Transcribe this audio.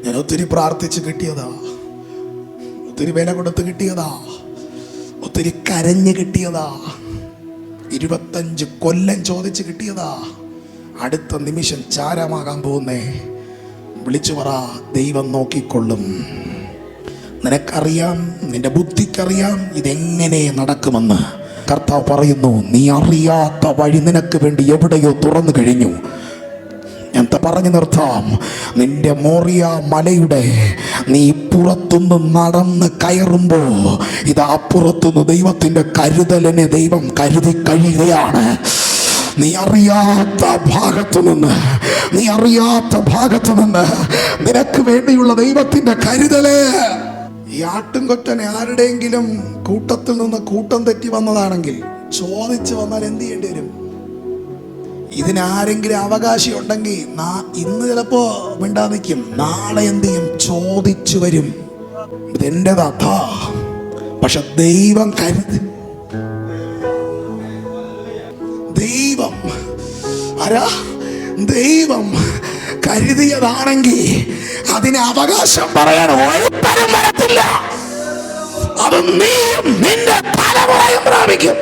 ഞാൻ ഒത്തിരി പ്രാർത്ഥിച്ച് കിട്ടിയതാ, ഒത്തിരി വില കൊടുത്ത് കിട്ടിയതാ, ഒത്തിരി കരഞ്ഞ് കിട്ടിയതാ, 25 കൊല്ലം ചോദിച്ച് കിട്ടിയതാ. അടുത്ത നിമിഷം ചാരമാകാൻ പോകുന്നേ. വിളിച്ചു പറ, ദൈവം നോക്കിക്കൊള്ളും. നിനക്കറിയാം, നിന്റെ ബുദ്ധിക്കറിയാം ഇതെങ്ങനെ നടക്കുമെന്ന്. കർത്താവ് പറയുന്നു, നീ അറിയാത്ത വഴി നിനക്ക് വേണ്ടി എവിടെയോ തുറന്നു കഴിഞ്ഞു. എന്താ പറഞ്ഞു നിർത്താം? നിന്റെ മോറിയ മലയുടെ നീ പുറത്തുനിന്ന് നടന്ന് കയറുമ്പോ ഇത് അപ്പുറത്തുനിന്ന് ദൈവത്തിന്റെ കരുതലിനെ ദൈവം കരുതി കഴിയുകയാണ്. നീ അറിയാത്ത ഭാഗത്തു നിന്ന് നിനക്ക് വേണ്ടിയുള്ള ദൈവത്തിന്റെ കരുതല്. ഈ ആട്ടുംകൊറ്റൻ ആരുടെയെങ്കിലും കൂട്ടത്തിൽ നിന്ന് കൂട്ടം തെറ്റി വന്നതാണെങ്കിൽ ചോദിച്ചു വന്നാൽ എന്ത് ചെയ്യേണ്ടി വരും? ഇതിനാരെങ്കിലും അവകാശം ഉണ്ടെങ്കിൽ ഇന്ന് ചിലപ്പോ മിണ്ടാതെ നിൽക്കും, നാളെ എന്ത് ചെയ്യും? ചോദിച്ചു വരും. ഇതെന്റെതാ. പക്ഷെ ദൈവം ദൈവം കരുതിയതാണെങ്കിൽ അതിന് അവകാശം പറയാൻ ഒരുത്തരം വരത്തില്ല. അത് നീയും നിന്റെ തലമുറയും പ്രാപിക്കും.